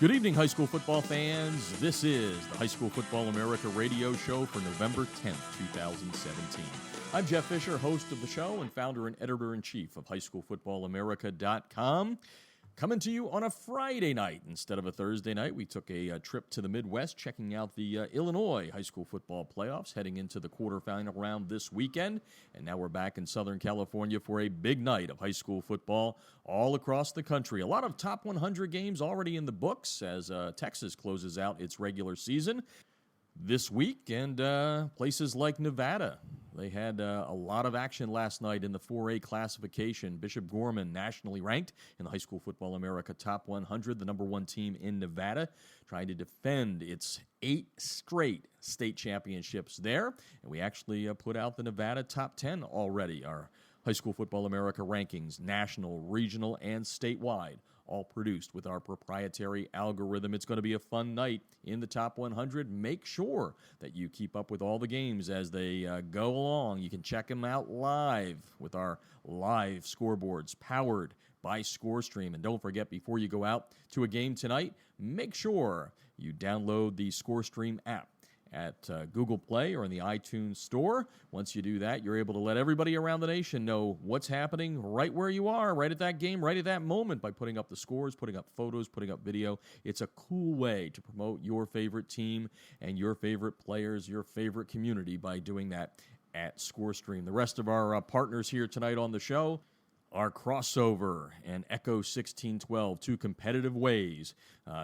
Good evening, high school football fans. This is the High School Football America radio show for November 10th, 2017. I'm Jeff Fisher, host of the show and founder and editor-in-chief of highschoolfootballamerica.com. Coming to you on a Friday night instead of a Thursday night. We took a trip to the Midwest, checking out the Illinois high school football playoffs, heading into the quarterfinal round this weekend. And now we're back in Southern California for a big night of high school football all across the country. A lot of top 100 games already in the books as Texas closes out its regular season this week, and places like Nevada. They had a lot of action last night in the 4A classification. Bishop Gorman, nationally ranked in the High School Football America Top 100, the number one team in Nevada, trying to defend its 8 straight state championships there. And we actually put out the Nevada Top 10 already, our High School Football America rankings, national, regional, and statewide, all produced with our proprietary algorithm. It's going to be a fun night in the top 100. Make sure that you keep up with all the games as they go along. You can check them out live with our live scoreboards powered by ScoreStream. And don't forget, before you go out to a game tonight, make sure you download the ScoreStream app at Google Play or in the iTunes Store. Once you do that, you're able to let everybody around the nation know what's happening right where you are, right at that game, right at that moment, by putting up the scores, putting up photos, putting up video. It's a cool way to promote your favorite team and your favorite players, your favorite community by doing that at ScoreStream. The rest of our partners here tonight on the show are Crossover and Echo 1612, two competitive ways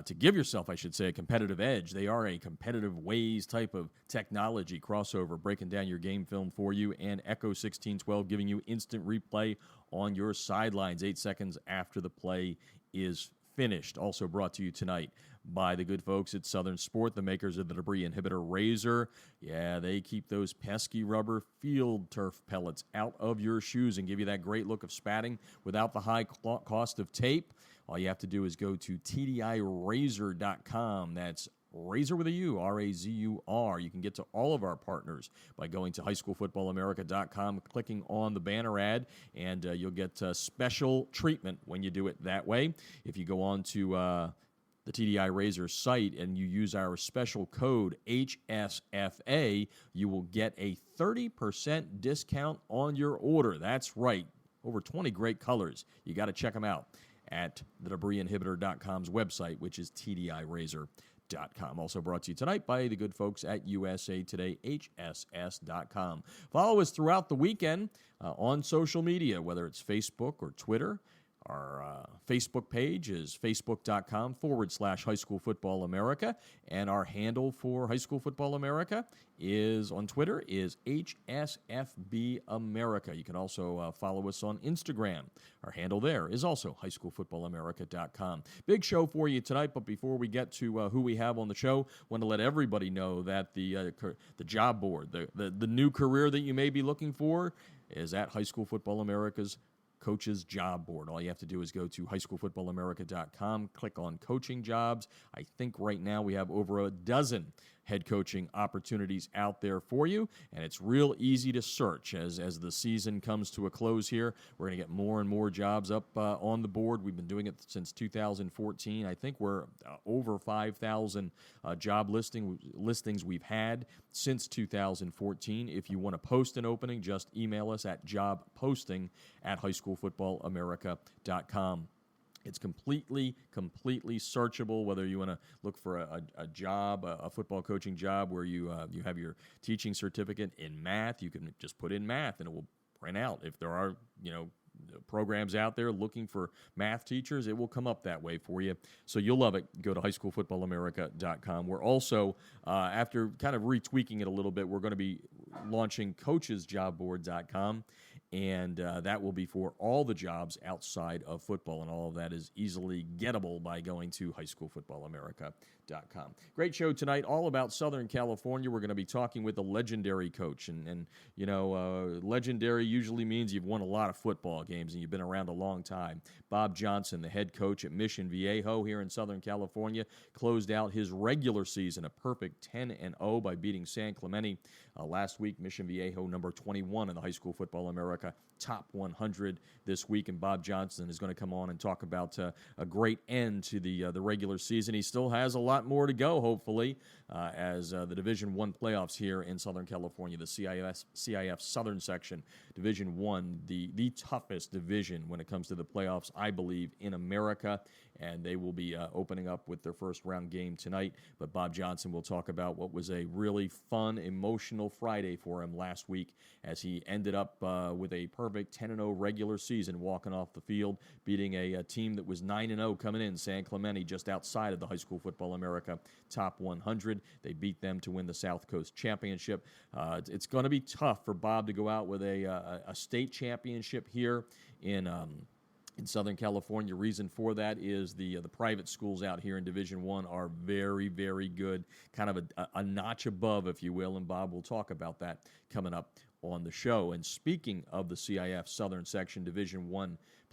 to give yourself, I should say, a competitive edge. They are a competitive ways type of technology. Crossover breaking down your game film for you, and Echo 1612 giving you instant replay on your sidelines 8 seconds after the play is finished. Also brought to you tonight by the good folks at Southern Sport, the makers of the debris inhibitor Razor. Yeah, they keep those pesky rubber field turf pellets out of your shoes and give you that great look of spatting without the high cost of tape. All you have to do is go to tdirazor.com. That's Razor with a U, R-A-Z-U-R. You can get to all of our partners by going to highschoolfootballamerica.com, clicking on the banner ad, and you'll get special treatment when you do it that way. If you go on to the TDI Razor site and you use our special code HSFA, you will get a 30% discount on your order. That's right. Over 20 great colors. You got to check them out at the debrisinhibitor.com's website, which is tdirazor.com. Also brought to you tonight by the good folks at USA Today, HSS.com. Follow us throughout the weekend on social media, whether it's Facebook or Twitter. Our Facebook page is facebook.com/High School Football America, and our handle for High School Football America is on Twitter is HSFB America. You can also follow us on Instagram. Our handle there is also highschoolfootballamerica.com. Big show for you tonight, but before we get to who we have on the show, I want to let everybody know that the job board, the new career that you may be looking for, is at High School Football America's Coaches Job Board. All you have to do is go to highschoolfootballamerica.com, click on coaching jobs. I think right now we have over a dozen head coaching opportunities out there for you, and it's real easy to search. As the season comes to a close here, we're going to get more and more jobs up on the board. We've been doing it since 2014. I think we're over 5,000 job listings we've had since 2014. If you want to post an opening, just email us at jobposting@highschoolfootballamerica.com. It's completely searchable, whether you want to look for a job, a football coaching job where you have your teaching certificate in math. You can just put in math and it will print out. If there are, programs out there looking for math teachers, it will come up that way for you. So you'll love it. Go to highschoolfootballamerica.com. We're also, after kind of retweaking it a little bit, we're going to be launching coachesjobboard.com. And that will be for all the jobs outside of football, and all of that is easily gettable by going to highschoolfootballamerica.com. Great show tonight, all about Southern California. We're going to be talking with a legendary coach, and legendary usually means you've won a lot of football games and you've been around a long time. Bob Johnson, the head coach at Mission Viejo here in Southern California, closed out his regular season a perfect 10-0 by beating San Clemente last week. Mission Viejo, number 21 in the High School Football America America Top 100 this week, and Bob Johnson is going to come on and talk about a great end to the regular season. He still has a lot more to go, hopefully, as the Division I playoffs here in Southern California, the CIF Southern Section, Division I, the toughest division when it comes to the playoffs, I believe, in America, and they will be opening up with their first round game tonight. But Bob Johnson will talk about what was a really fun, emotional Friday for him last week as he ended up with a perfect 10-0 regular season, walking off the field, beating a team that was 9-0 coming in, San Clemente, just outside of the High School Football America Top 100. They beat them to win the South Coast Championship. It's going to be tough for Bob to go out with a state championship here in Southern California. Reason for that is the private schools out here in Division I are very, very good, kind of a notch above, if you will, and Bob will talk about that coming up on the show. And speaking of the CIF Southern Section Division I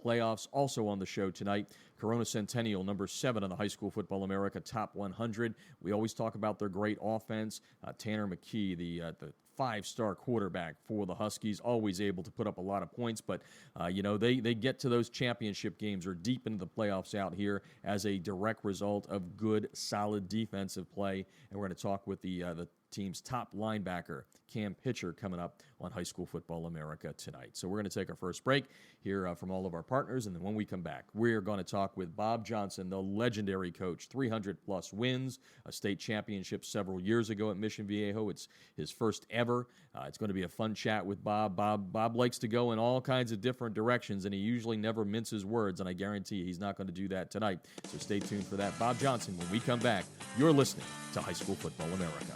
playoffs, also on the show tonight, Corona Centennial, number 7 on the High School Football America Top 100. We always talk about their great offense. Tanner McKee, the 5-star quarterback for the Huskies, always able to put up a lot of points, but they get to those championship games or deep into the playoffs out here as a direct result of good, solid defensive play. And we're going to talk with the team's top linebacker, Cam Pitcher, coming up on High School Football America tonight. So we're going to take our first break, hear from all of our partners, and then when we come back, we're going to talk with Bob Johnson, the legendary coach, 300-plus wins, a state championship several years ago at Mission Viejo. It's his first ever. It's going to be a fun chat with Bob. Bob likes to go in all kinds of different directions, and he usually never minces words, and I guarantee he's not going to do that tonight. So stay tuned for that. Bob Johnson, when we come back, you're listening to High School Football America.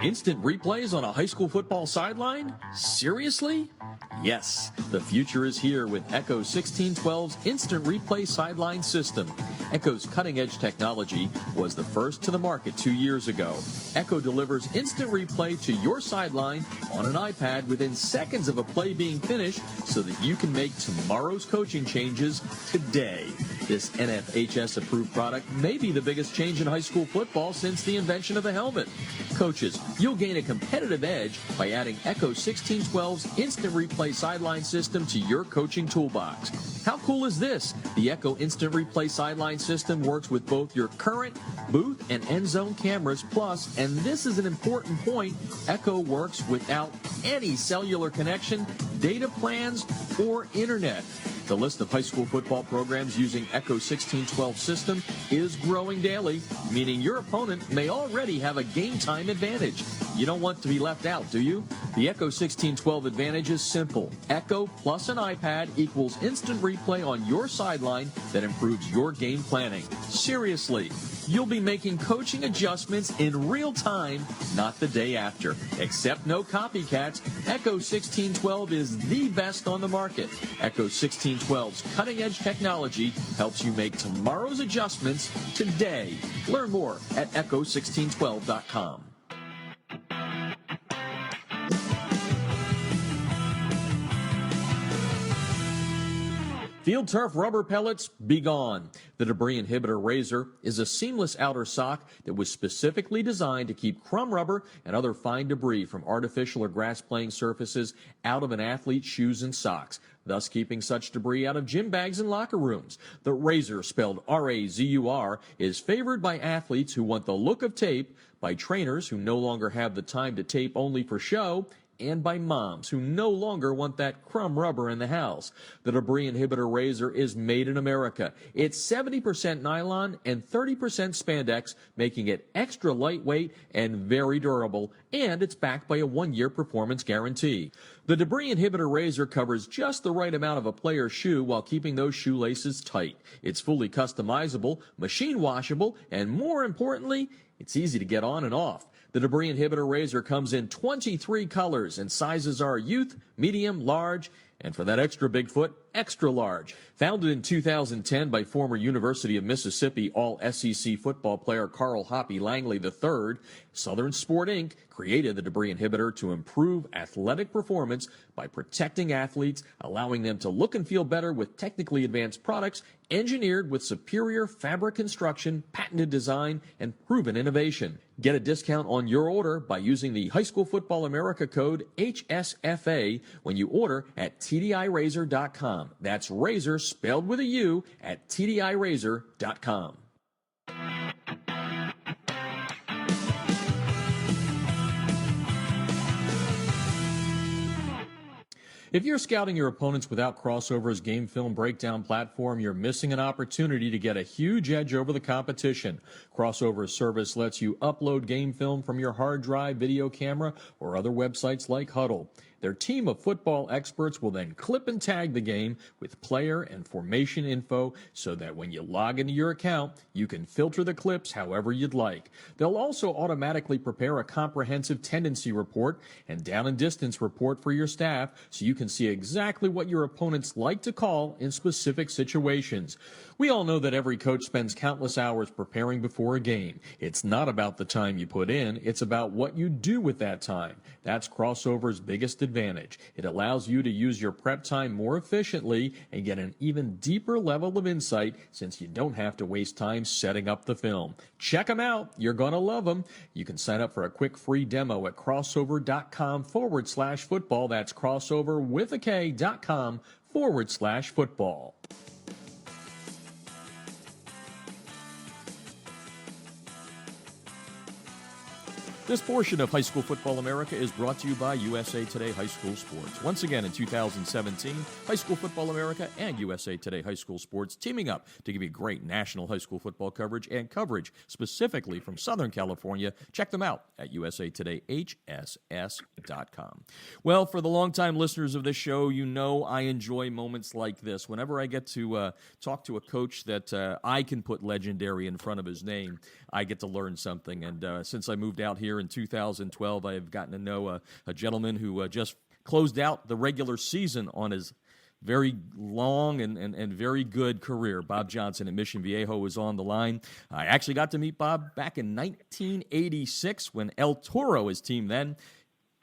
Instant replays on a high school football sideline? Seriously? Yes, the future is here with Echo 1612's Instant Replay Sideline System. Echo's cutting-edge technology was the first to the market 2 years ago. Echo delivers instant replay to your sideline on an iPad within seconds of a play being finished so that you can make tomorrow's coaching changes today. This NFHS-approved product may be the biggest change in high school football since the invention of the helmet. Coaches, you'll gain a competitive edge by adding Echo 1612's Instant Replay Sideline System to your coaching toolbox. How cool is this? The Echo Instant Replay Sideline System works with both your current booth and end zone cameras, plus, and this is an important point, Echo works without any cellular connection, data plans, or internet. The list of high school football programs using Echo 1612 system is growing daily, meaning your opponent may already have a game time advantage. You don't want to be left out, do you? The Echo 1612 advantage is simple. Echo plus an iPad equals instant replay on your sideline that improves your game planning. Seriously, you'll be making coaching adjustments in real time, not the day after. Except no copycats, Echo 1612 is the best on the market. Echo 1612's cutting-edge technology helps you make tomorrow's adjustments today. Learn more at echo1612.com. Field turf rubber pellets, be gone. The Debris Inhibitor Razor is a seamless outer sock that was specifically designed to keep crumb rubber and other fine debris from artificial or grass-playing surfaces out of an athlete's shoes and socks, thus keeping such debris out of gym bags and locker rooms. The Razor, spelled R-A-Z-U-R, is favored by athletes who want the look of tape, by trainers who no longer have the time to tape only for show, and by moms who no longer want that crumb rubber in the house. The Debris Inhibitor Razor is made in America. It's 70% nylon and 30% spandex, making it extra lightweight and very durable, and it's backed by a 1-year performance guarantee. The Debris Inhibitor Razor covers just the right amount of a player's shoe while keeping those shoelaces tight. It's fully customizable, machine washable, and more importantly, it's easy to get on and off. The Debris Inhibitor Razor comes in 23 colors, and sizes are youth, medium, large, and for that extra big foot, extra large. Founded in 2010 by former University of Mississippi All-SEC football player Carl Hoppy Langley III, Southern Sport Inc. created the debris inhibitor to improve athletic performance by protecting athletes, allowing them to look and feel better with technically advanced products engineered with superior fabric construction, patented design, and proven innovation. Get a discount on your order by using the High School Football America code HSFA when you order at TDIRazor.com. That's razor spelled with a U at TDIRazor.com. If you're scouting your opponents without Crossover's game film breakdown platform, you're missing an opportunity to get a huge edge over the competition. Crossover's service lets you upload game film from your hard drive, video camera, or other websites like Huddle. Their team of football experts will then clip and tag the game with player and formation info so that when you log into your account, you can filter the clips however you'd like. They'll also automatically prepare a comprehensive tendency report and down and distance report for your staff so you can see exactly what your opponents like to call in specific situations. We all know that every coach spends countless hours preparing before a game. It's not about the time you put in, it's about what you do with that time. That's Crossover's biggest advantage. It allows you to use your prep time more efficiently and get an even deeper level of insight since you don't have to waste time setting up the film. Check them out. You're going to love them. You can sign up for a quick free demo at crossover.com/football. That's crossover with a K.com/football. This portion of High School Football America is brought to you by USA Today High School Sports. Once again in 2017, High School Football America and USA Today High School Sports teaming up to give you great national high school football coverage and coverage specifically from Southern California. Check them out at usatodayhss.com. Well, for the longtime listeners of this show, you know I enjoy moments like this. Whenever I get to talk to a coach that I can put legendary in front of his name, I get to learn something. And since I moved out here in 2012, I have gotten to know a gentleman who just closed out the regular season on his very long and very good career. Bob Johnson at Mission Viejo was on the line. I actually got to meet Bob back in 1986 when El Toro, his team then,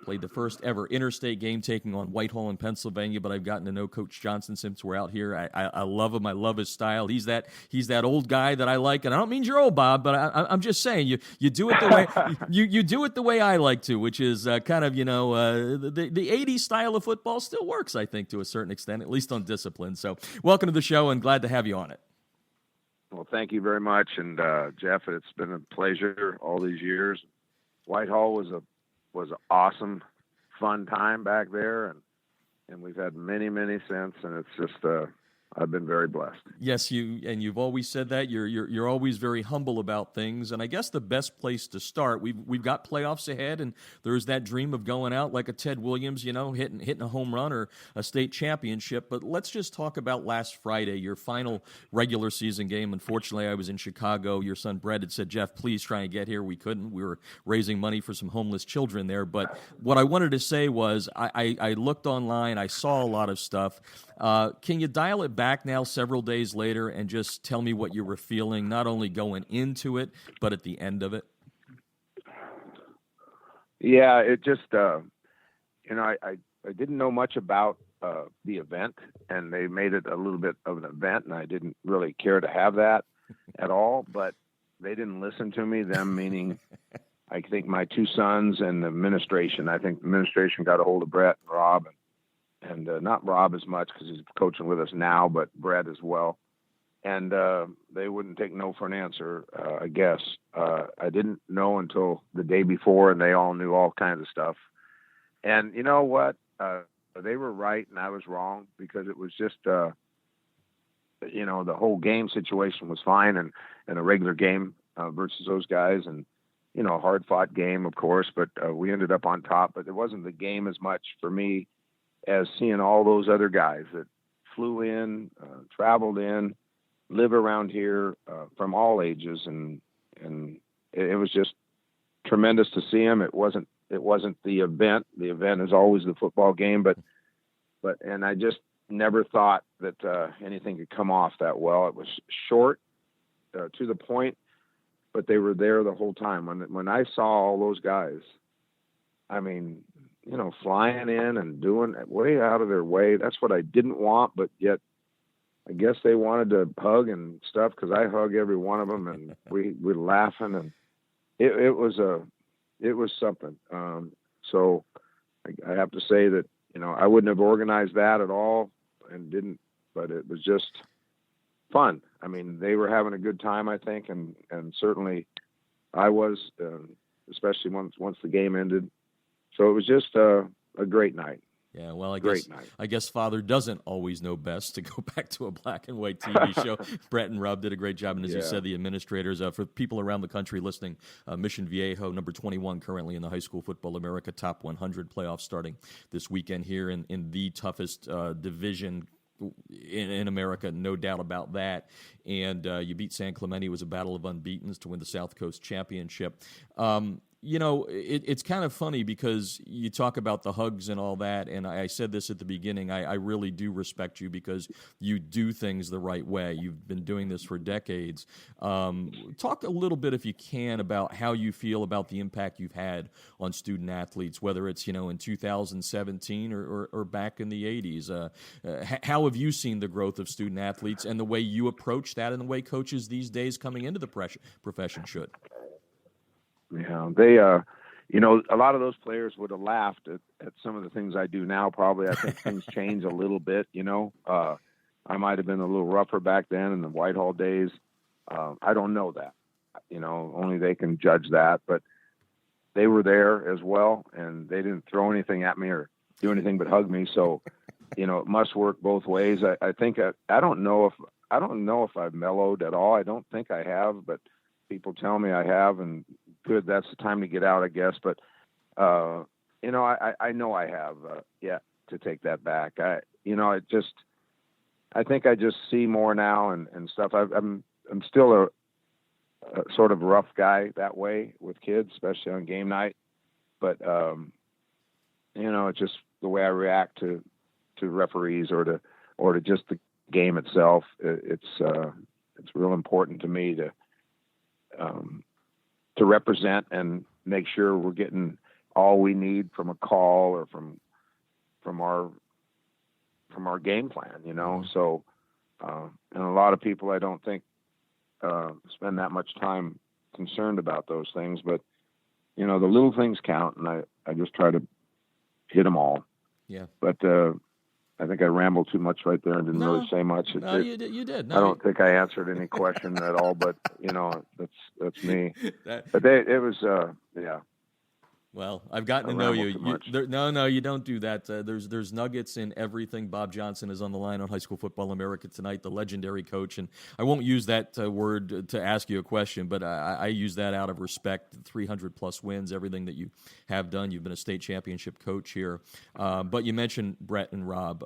played the first ever interstate game taking on Whitehall in Pennsylvania, but I've gotten to know Coach Johnson since we're out here. I love him. I love his style. He's that old guy that I like, and I don't mean you're old, Bob, but I'm just saying you do it the way you do it the way I like to, which is kind of the 80s style of football still works, I think, to a certain extent, at least on discipline. So welcome to the show, and glad to have you on it. Well, thank you very much, and Jeff, it's been a pleasure all these years. Whitehall was an awesome, fun time back there, and we've had many since, and it's just I've been very blessed. Yes, you've always said that. You're always very humble about things, and I guess the best place to start, we've got playoffs ahead, and there's that dream of going out like a Ted Williams, hitting a home run or a state championship. But let's just talk about last Friday, your final regular season game. Unfortunately, I was in Chicago. Your son Brett had said, "Jeff, please try and get here." We couldn't. We were raising money for some homeless children there. But what I wanted to say was, I looked online. I saw a lot of stuff. Can you dial it back now several days later and just tell me what you were feeling, not only going into it, but at the end of it? Yeah, it just, I didn't know much about the event, and they made it a little bit of an event, and I didn't really care to have that at all, but they didn't listen to me, them meaning I think my two sons and the administration. I think the administration got a hold of Brett and Rob, and not Rob as much because he's coaching with us now, but Brett as well. And they wouldn't take no for an answer, I guess. I didn't know until the day before, and they all knew all kinds of stuff. And you know what? They were right, and I was wrong, because it was just, the whole game situation was fine, and a regular game versus those guys, and, a hard-fought game, of course, but we ended up on top. But it wasn't the game as much for me as seeing all those other guys that flew in, traveled in, live around here from all ages, and it was just tremendous to see them. It wasn't the event. The event is always the football game, but I just never thought that anything could come off that well. It was short, to the point, but they were there the whole time. When I saw all those guys, I mean, flying in and doing it way out of their way. That's what I didn't want, but yet I guess they wanted to hug and stuff, because I hug every one of them, and we're laughing, and it was something. So I have to say that, I wouldn't have organized that at all, and didn't, but it was just fun. I mean, they were having a good time, I think, and certainly I was, especially once the game ended. So it was just a great night. Yeah, well, I guess Father doesn't always know best, to go back to a black and white TV show. Brett and Rob did a great job, and as you said, the administrators, for people around the country listening, Mission Viejo, number 21, currently in the High School Football America Top 100 playoffs, starting this weekend here in the toughest division in America, no doubt about that. And you beat San Clemente. It was a battle of unbeatens to win the South Coast Championship. It's kind of funny, because you talk about the hugs and all that, and I said this at the beginning, I really do respect you, because you do things the right way. You've been doing this for decades. Talk a little bit, if you can, about how you feel about the impact you've had on student athletes, whether it's, in 2017 or back in the 80s. How have you seen the growth of student athletes, and the way you approach that, and the way coaches these days coming into the profession should? Yeah, they, a lot of those players would have laughed at some of the things I do now. Probably, I think things change a little bit. I might have been a little rougher back then in the Whitehall days. I don't know that. Only they can judge that. But they were there as well, and they didn't throw anything at me or do anything but hug me. So, it must work both ways. I think I don't know if I've mellowed at all. I don't think I have, but people tell me I have, and good, that's the time to get out, I guess. But, I know I have yet to take that back. I think I just see more now and stuff. I'm still a sort of rough guy that way with kids, especially on game night. But, it's just the way I react to referees or to just the game itself. It's real important to me to represent and make sure we're getting all we need from a call or from our game plan, So, and a lot of people, I don't think, spend that much time concerned about those things, but the little things count, and I just try to hit them all. Yeah. But, I think I rambled too much right there and didn't really say much. You did. No, I don't think I answered any question at all, but that's me. But it was, yeah. Well, I've gotten to know you. You don't do that. There's nuggets in everything. Bob Johnson is on the line on High School Football America tonight, the legendary coach. And I won't use that word to ask you a question, but I use that out of respect. 300-plus wins, everything that you have done. You've been a state championship coach here. But you mentioned Brett and Rob,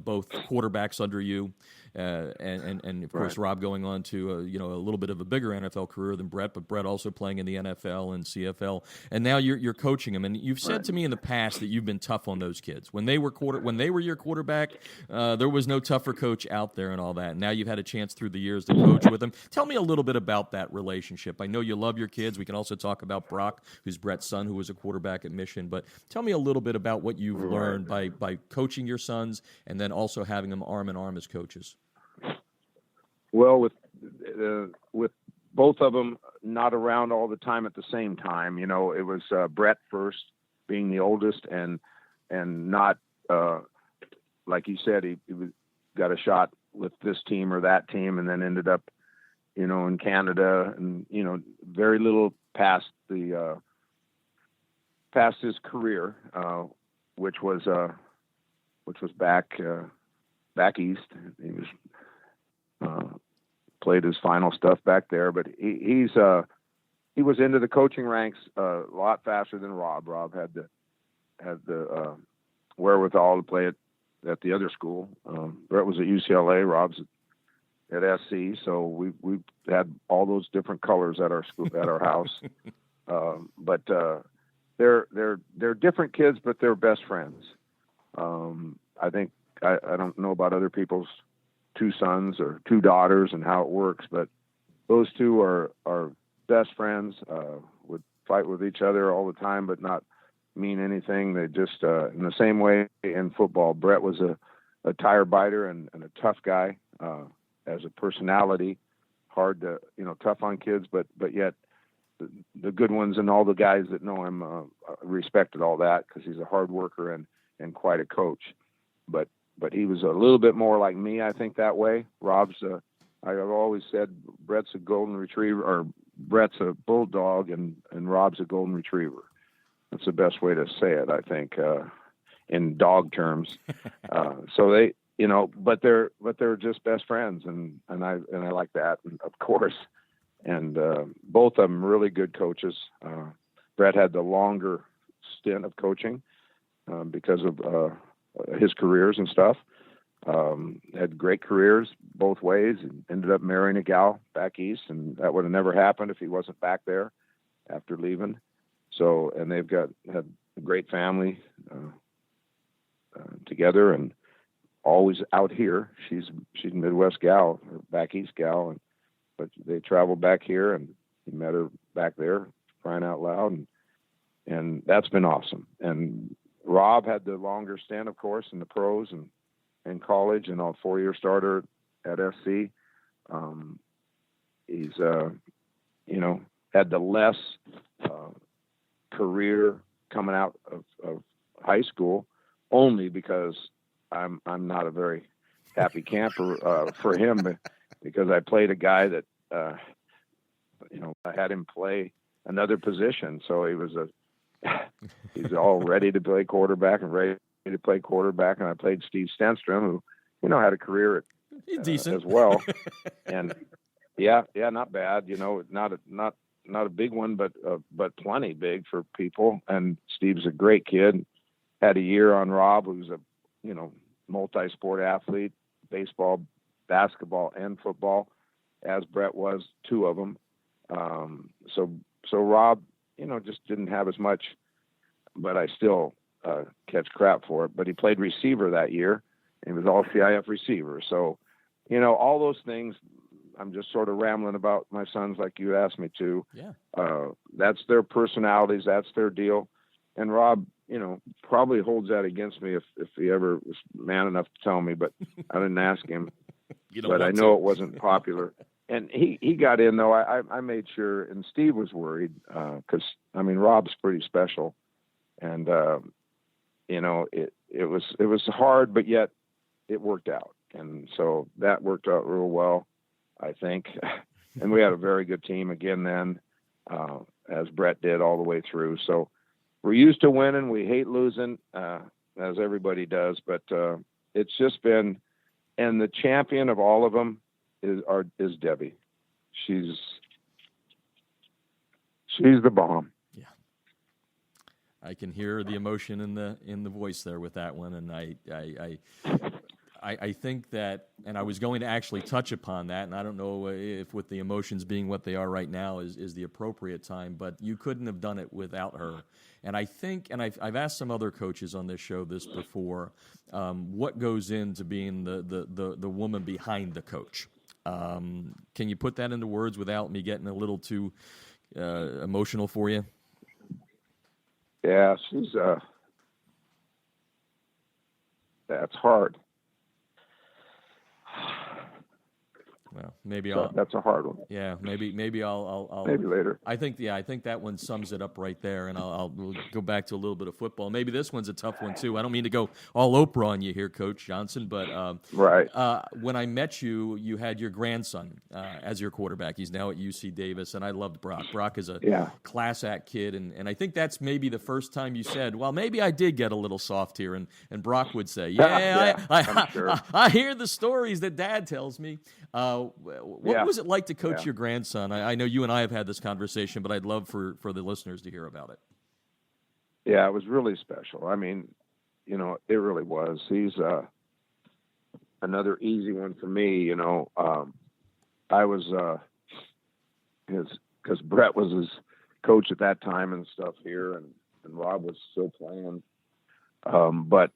both quarterbacks under you. And of course, Rob going on to a little bit of a bigger NFL career than Brett, but Brett also playing in the NFL and CFL, and now you're coaching them. And you've said to me in the past that you've been tough on those kids when they were your quarterback. There was no tougher coach out there and all that. And now you've had a chance through the years to coach with them. Tell me a little bit about that relationship. I know you love your kids. We can also talk about Brock, who's Brett's son, who was a quarterback at Mission. But tell me a little bit about what you've learned by coaching your sons and then also having them arm in arm as coaches. Well, with both of them not around all the time at the same time, it was Brett first, being the oldest, and not like you said, he got a shot with this team or that team, and then ended up, in Canada, and very little past his career, which was back east. He was. Played his final stuff back there, but he was into the coaching ranks a lot faster than Rob. Rob had the wherewithal to play at the other school. Brett was at UCLA. Rob's at SC. So we had all those different colors at our school, at our house. But they're different kids, but they're best friends. I think I don't know about other people's 2 sons or 2 daughters and how it works, but those 2 are best friends, would fight with each other all the time, but not mean anything. They just, in the same way in football, Brett was a tire biter and a tough guy, as a personality, hard to, tough on kids, but yet the good ones and all the guys that know him, respected all that because he's a hard worker and quite a coach. But he was a little bit more like me, I think, that way. I've always said Brett's a golden retriever, or Brett's a bulldog, and Rob's a golden retriever. That's the best way to say it, I think, in dog terms. So they, but they're just best friends, and I like that, of course. And both of them really good coaches. Brett had the longer stint of coaching because of his careers and stuff. Had great careers both ways, and ended up marrying a gal back east, and that would have never happened if he wasn't back there after leaving. So, and they've had a great family together, and always out here. She's a Midwest gal, or back east gal, but they traveled back here, and he met her back there, crying out loud, and that's been awesome. And Rob had the longer stint, of course, in the pros and in college, and a 4-year starter at SC. He's had the less career coming out of high school, only because I'm not a very happy camper for him, because I played a guy that I had him play another position, so he's all ready to play quarterback and ready to play quarterback. And I played Steve Stenstrom, who had a career decent as well, and yeah, not bad. Not a big one, but plenty big for people. And Steve's a great kid. Had a year on Rob, who's a multi-sport athlete, baseball, basketball, and football, as Brett was, 2 of them. So Rob, just didn't have as much, but I still catch crap for it. But he played receiver that year, and he was all CIF receiver. So, all those things. I'm just sort of rambling about my sons like you asked me to. Yeah. That's their personalities. That's their deal. And Rob, probably holds that against me if he ever was man enough to tell me, but I didn't ask him. But I know it wasn't popular. And he got in, though. I made sure, and Steve was worried because, Rob's pretty special. And, it was hard, but yet it worked out. And so that worked out real well, I think. And we had a very good team again then, as Brett did all the way through. So we're used to winning. We hate losing, as everybody does. But it's just been, and the champion of all of them is Debbie. She's the bomb. Yeah, I can hear the emotion in the voice there with that one, and I think that, and I was going to actually touch upon that, and I don't know if with the emotions being what they are right now is the appropriate time, but you couldn't have done it without her. And I think, and I've asked some other coaches on this show this before, what goes into being the woman behind the coach. Can you put that into words without me getting a little too emotional for you? Yeah, she's that's hard. Well, maybe that's a hard one. Yeah, maybe I'll maybe later. I think that one sums it up right there, and I'll go back to a little bit of football. Maybe this one's a tough one too. I don't mean to go all Oprah on you here, Coach Johnson, but right. When I met you, you had your grandson as your quarterback. He's now at UC Davis, and I loved Brock. Brock is a class act kid, and I think that's maybe the first time you said, "Well, maybe I did get a little soft here," and Brock would say, "Yeah, sure. I hear the stories that Dad tells me." What was it like to coach your grandson? I know you and I have had this conversation, but I'd love for the listeners to hear about it. Yeah, it was really special. I mean, it really was. He's another easy one for me. I was because Brett was his coach at that time and stuff here, and Rob was still playing. But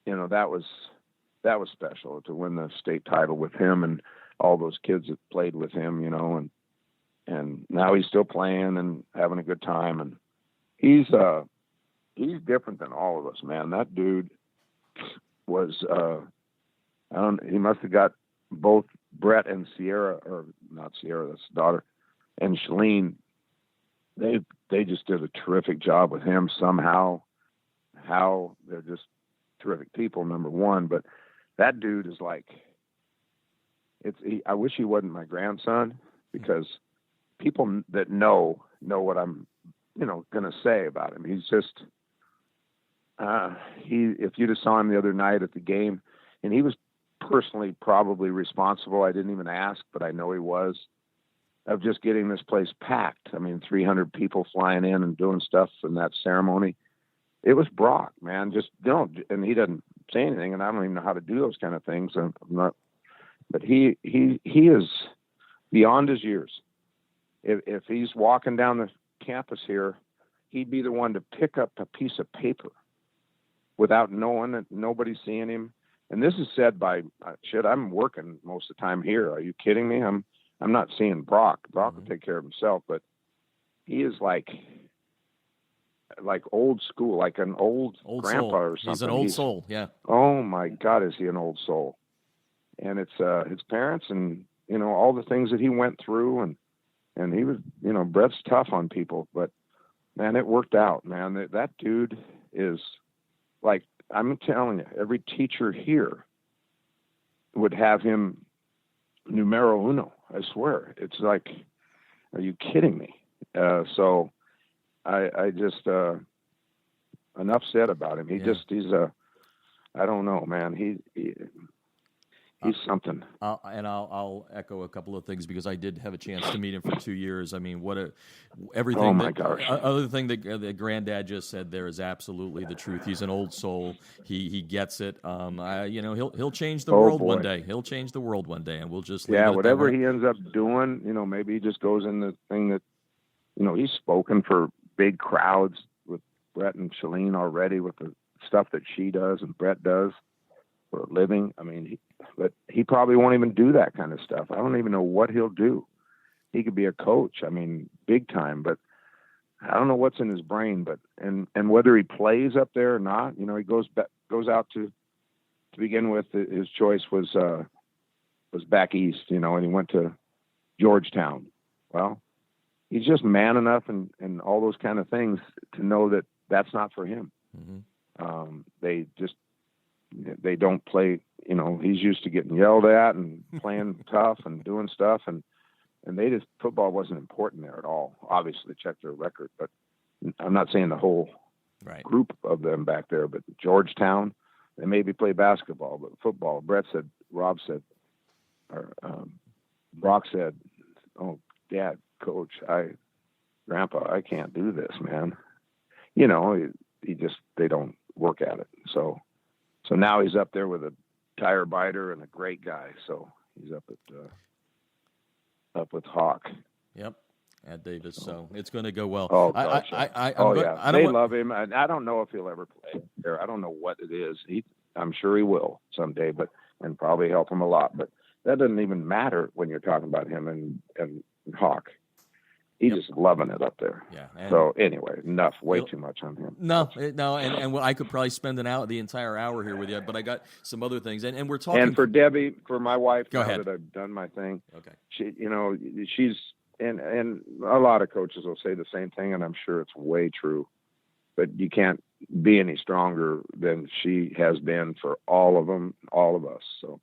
that was special to win the state title with him and all those kids that played with him, and now he's still playing and having a good time. And he's different than all of us, man. That dude was, he must've got both Brett and Sierra, or not Sierra, that's the daughter, and Shalene. They just did a terrific job with him somehow. How they're just terrific people, number one, but that dude is like, I wish he wasn't my grandson, because people that know what I'm, going to say about him. He's just, if you just saw him the other night at the game, and he was personally probably responsible. I didn't even ask, but I know he was, of just getting this place packed. I mean, 300 people flying in and doing stuff in that ceremony. It was Brock, man. Just and he doesn't say anything, and I don't even know how to do those kind of things. I'm not, but he is beyond his years. If he's walking down the campus here, he'd be the one to pick up a piece of paper without knowing that nobody's seeing him. And this is said by I'm working most of the time here. Are you kidding me? I'm not seeing Brock. Brock will take care of himself, but he is like old school, like an old grandpa soul. Or something. He's an old soul. Yeah. Oh my God, is he an old soul? And it's his parents and all the things that he went through, and he was Brett's tough on people, but man, it worked out, man. That dude is like, I'm telling you, every teacher here would have him numero uno. I swear. It's like, are you kidding me? So I just, enough said about him. I don't know, man. He's something. I'll echo a couple of things, because I did have a chance to meet him for 2 years. I mean, everything. Oh my gosh! Other thing that Granddad just said there is absolutely the truth. He's an old soul. He gets it. He'll change the world one day. He'll change the world one day, and we'll just leave it at whatever that. He ends up doing, maybe he just goes in the thing that, he's spoken for big crowds with Brett and Shalene already, with the stuff that she does and Brett does for a living. I mean, but he probably won't even do that kind of stuff. I don't even know what he'll do. He could be a coach. I mean, big time, but I don't know what's in his brain, but, and whether he plays up there or not, he goes out to begin with. His choice was back east, and he went to Georgetown. Well, he's just man enough and all those kind of things to know that that's not for him. Mm-hmm. They don't play, he's used to getting yelled at and playing tough and doing stuff. And football wasn't important there at all. Obviously check their record, but I'm not saying the whole group of them back there, but Georgetown, they maybe play basketball, but football. Brock said, "Oh, Dad, Coach, Grandpa, I can't do this, man." They don't work at it. So now he's up there with a tire biter and a great guy. So he's up with Hawk. Yep. At Davis. So it's going to go well. Oh, gosh. They love him. I don't know if he'll ever play there. I don't know what it is. I'm sure he will someday, and probably help him a lot, but that doesn't even matter when you're talking about him and Hawk. He's just loving it up there. Yeah. So anyway, enough. Way too much on him. No, and I could probably spend the entire hour here with you, but I got some other things, and we're talking. And for Debbie, for my wife, go ahead. That I've done my thing. Okay. She's and a lot of coaches will say the same thing, and I'm sure it's way true. But you can't be any stronger than she has been for all of them, all of us. So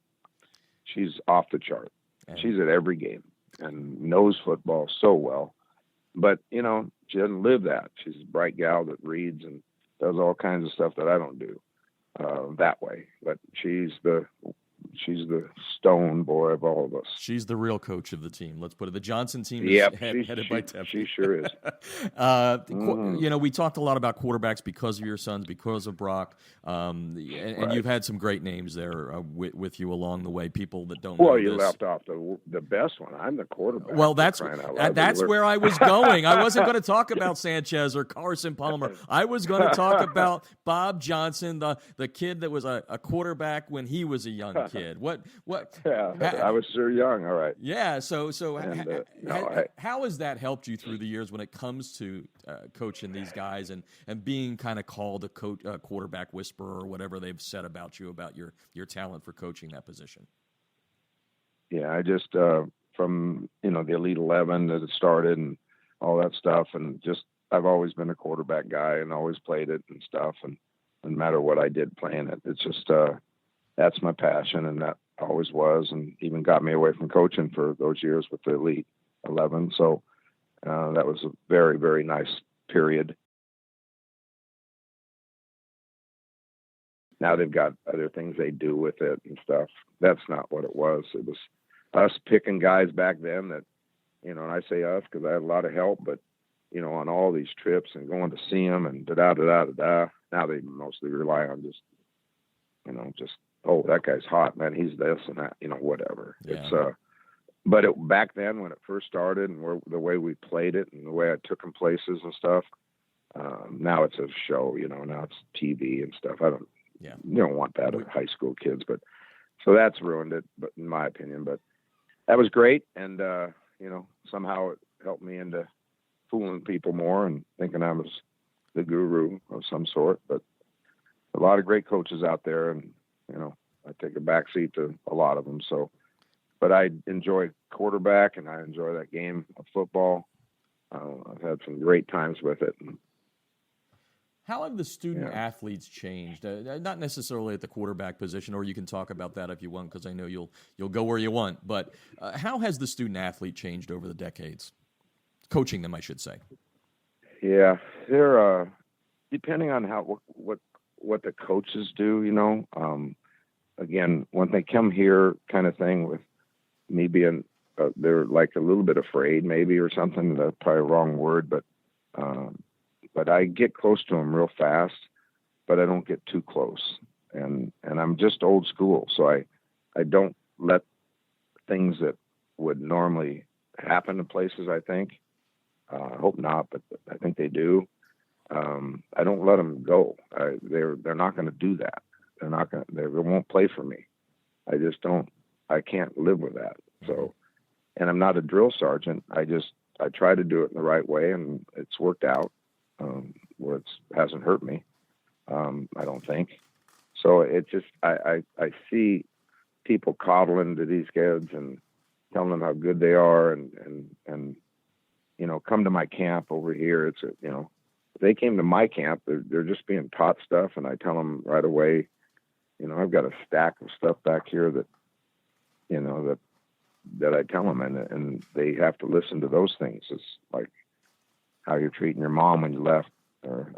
she's off the chart. She's at every game and knows football so well. But, she doesn't live that. She's a bright gal that reads and does all kinds of stuff that I don't do that way. But she's the she's the stone boy of all of us. She's the real coach of the team. Let's put it. The Johnson team is Yep, headed by Tiffany. She sure is. We talked a lot about quarterbacks because of your sons, because of Brock, and Right. you've had some great names there with you along the way. People that don't Well, know you this. left off the best one. I'm the quarterback. Well, that's where I was going. I wasn't going to talk about Sanchez or Carson Palmer. I was going to talk about Bob Johnson, the kid that was a quarterback when he was a young kid. What? Yeah, I was sure young. All right. Yeah. So And, how has that helped you through the years when it comes to coaching these guys and being kind of called a quarterback whisperer or whatever they've said about you, about your talent for coaching that position? Yeah, I just from the Elite 11 that it started and all that stuff, and just I've always been a quarterback guy and always played it and stuff, and no matter what I did playing it, it's just that's my passion, and that always was, and even got me away from coaching for those years with the Elite 11. So that was a very, very nice period. Now they've got other things they do with it and stuff. That's not what it was. It was us picking guys back then that, and I say us because I had a lot of help, but, on all these trips and going to see them and da-da-da-da-da. Now they mostly rely on just, oh, that guy's hot, man. He's this and that, whatever. Yeah. It's, but back then when it first started and the way we played it and the way I took them places and stuff, now it's a show, now it's TV and stuff. You don't want that with high school kids, but so that's ruined it, but in my opinion, but that was great. And, somehow it helped me into fooling people more and thinking I was the guru of some sort, but a lot of great coaches out there, and, I take a backseat to a lot of them. So, but I enjoy quarterback and I enjoy that game of football. I've had some great times with it. How have the student athletes changed? Not necessarily at the quarterback position, or you can talk about that if you want, because I know you'll go where you want. But how has the student athlete changed over the decades? Coaching them, I should say. Yeah, they're depending on what the coaches do. Again, when they come here, kind of thing, with me being they're like a little bit afraid, maybe, or something. That's probably a wrong word, but I get close to them real fast, but I don't get too close. And I'm just old school. So I don't let things that would normally happen to places, I think. I hope not, but I think they do. I don't let them go. They're not going to do that. They won't play for me. I can't live with that. So, and I'm not a drill sergeant. I try to do it in the right way, and it's worked out. Where it hasn't hurt me, I don't think. So it just, I see people coddling to these kids and telling them how good they are, and come to my camp over here. It's if they came to my camp, they're just being taught stuff, and I tell them right away, I've got a stack of stuff back here that that I tell them, and they have to listen to those things. It's like how you're treating your mom when you left, or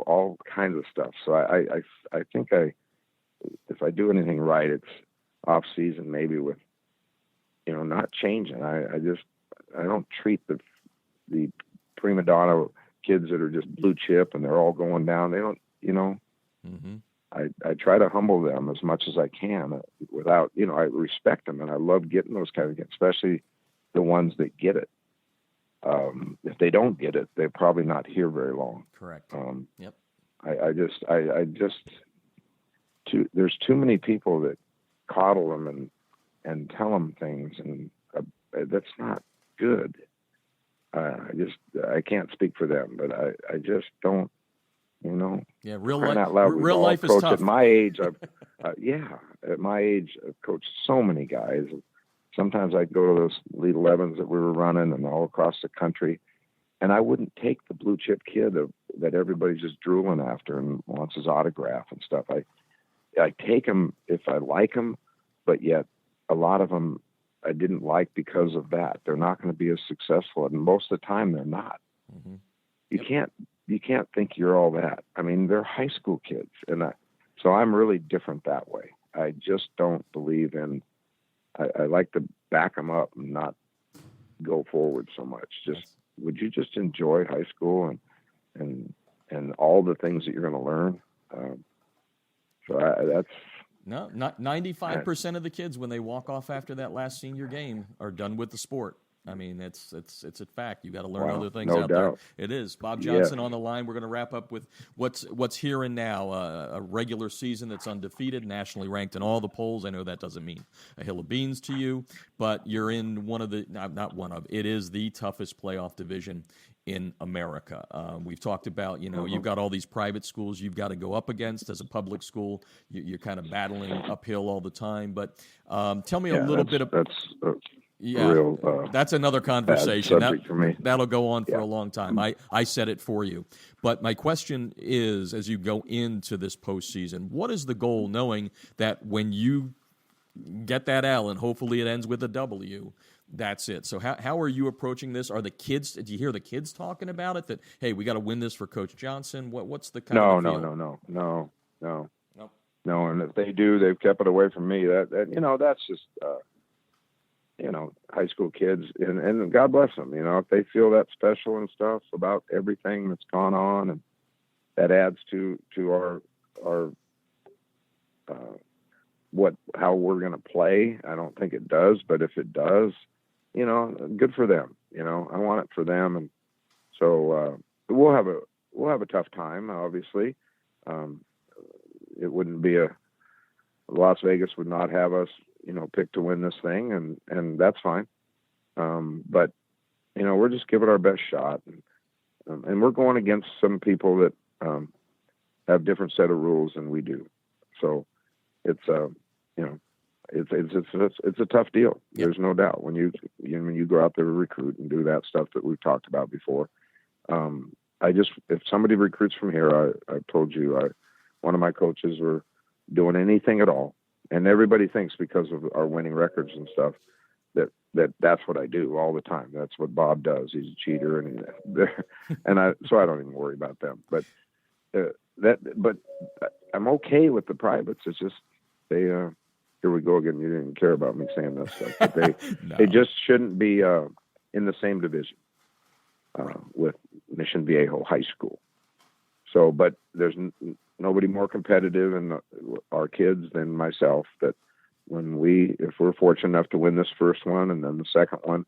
all kinds of stuff. So I think if I do anything right, it's off season, maybe with not changing. I don't treat the prima donna kids that are just blue chip and they're all going down. They don't, Mm-hmm. I try to humble them as much as I can without, I respect them, and I love getting those kind of kids, especially the ones that get it. If they don't get it, they're probably not here very long. Correct. Yep. There's too many people that coddle them and tell them things, and that's not good. I can't speak for them, but I just don't, Yeah, real life is tough. At my age, at my age, I've coached so many guys. Sometimes I'd go to those Elite 11s that we were running and all across the country, and I wouldn't take the blue chip kid that everybody's just drooling after and wants his autograph and stuff. I take him if I like him, but yet a lot of them I didn't like because of that. They're not going to be as successful, and most of the time they're not. Mm-hmm. You can't think you're all that. I mean, they're high school kids, and so I'm really different that way. I just don't believe in. I like to back them up and not go forward so much. Would you just enjoy high school and all the things that you're going to learn? That's. No, not 95% of the kids when they walk off after that last senior game are done with the sport. I mean, it's a fact. You got to learn other things no out doubt. there. It is. Bob Johnson on the line. We're going to wrap up with what's here and now. A regular season that's undefeated, nationally ranked in all the polls. I know that doesn't mean a hill of beans to you, but you're in it is the toughest playoff division in America. We've talked about, you've got all these private schools you've got to go up against as a public school. You're kind of battling uphill all the time. But tell me a little bit of that's another conversation. Subject for me. That'll go on for a long time. I said it for you. But my question is, as you go into this postseason, what is the goal, knowing that when you get that L and hopefully it ends with a W, that's it. So how are you approaching this? Are the kids? Do you hear the kids talking about it? That, hey, we got to win this for Coach Johnson. What's the kind of feel? No. And if they do, they've kept it away from me. That's just high school kids, and God bless them. If they feel that special and stuff about everything that's gone on, and that adds to our how we're going to play. I don't think it does, but if it does, good for them. I want it for them, and so we'll have a tough time. Obviously, it wouldn't be Las Vegas would not have us, pick to win this thing, and that's fine. But we're just giving our best shot, and we're going against some people that have different set of rules than we do. So it's it's a tough deal. Yep. There's no doubt when you go out there to recruit and do that stuff that we've talked about before. If somebody recruits from here, I told you, one of my coaches were doing anything at all. And everybody thinks because of our winning records and stuff that's what I do all the time. That's what Bob does. He's a cheater, so I don't even worry about them. But but I'm okay with the privates. It's just here we go again. You didn't care about me saying this stuff, but they just shouldn't be in the same division with Mission Viejo High School. So, but there's nobody more competitive in our kids than myself. That if we're fortunate enough to win this first one, and then the second one,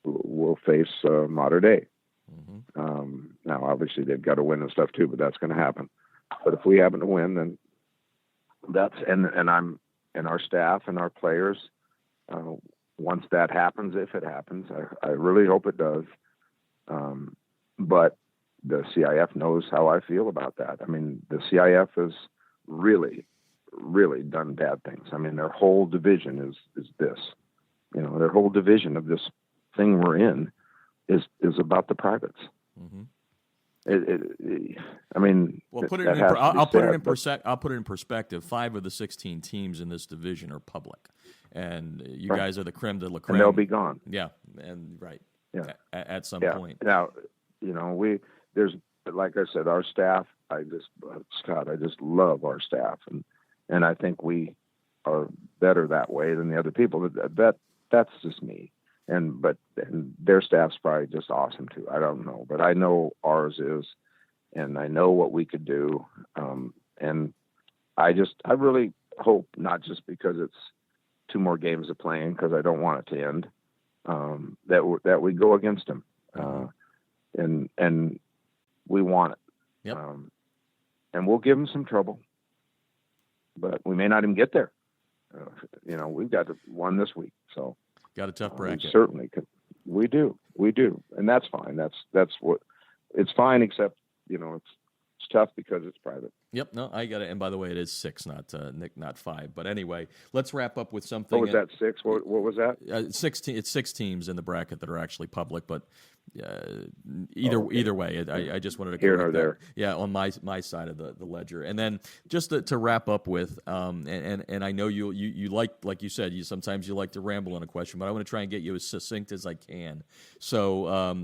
we'll face Mater Dei. Mm-hmm. Now, obviously, they've got to win and stuff too, but that's going to happen. But if we happen to win, then and our staff and our players. Once that happens, if it happens, I really hope it does. But the CIF knows how I feel about that. I mean, the CIF has really, really done bad things. I mean, their whole division is this. Their whole division of this thing we're in is about the privates. Mm-hmm. I'll put it in perspective. 5 of the 16 teams in this division are public, and you guys are the creme de la creme. And they'll be gone. Yeah, and right. Yeah, at some point. Now, there's, like I said, our staff. Scott, I just love our staff, and I think we are better that way than the other people. That's just me. And their staff's probably just awesome too. I don't know, but I know ours is, and I know what we could do. And I really hope, not just because it's 2 more games of playing, because I don't want it to end, that we go against them, and we want it. Yep. And we'll give them some trouble, but we may not even get there. We've got one this week, so. Got a tough bracket. We certainly could. We do, and that's fine. That's what it's fine. Except it's tough because it's private. Yep. No, I got it. And by the way, it is 6, not 5. But anyway, let's wrap up with something. What was that, 6? What was that? 16. It's 6 teams in the bracket that are actually public, but either way, I just wanted to here or there. Yeah, on my side of the ledger. And then just to wrap up with, and I know you like you said, sometimes you like to ramble on a question, but I want to try and get you as succinct as I can. So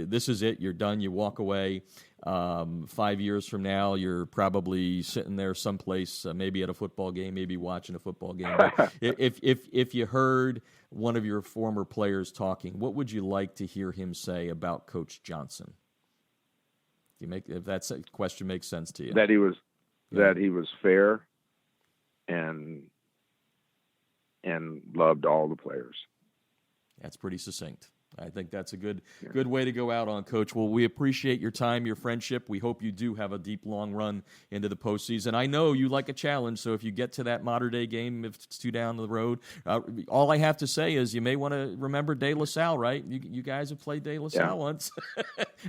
this is it. You're done. You walk away. 5 years from now, you're probably sitting there someplace, maybe at a football game, maybe watching a football game. But if you heard one of your former players talking, what would you like to hear him say about Coach Johnson? If that question makes sense to you. That he was fair and loved all the players. That's pretty succinct. I think that's a good way to go out on, Coach. Well, we appreciate your time, your friendship. We hope you do have a deep, long run into the postseason. I know you like a challenge, so if you get to that Mater Dei game, if it's too down the road, all I have to say is you may want to remember De La Salle, right? You guys have played De La Salle once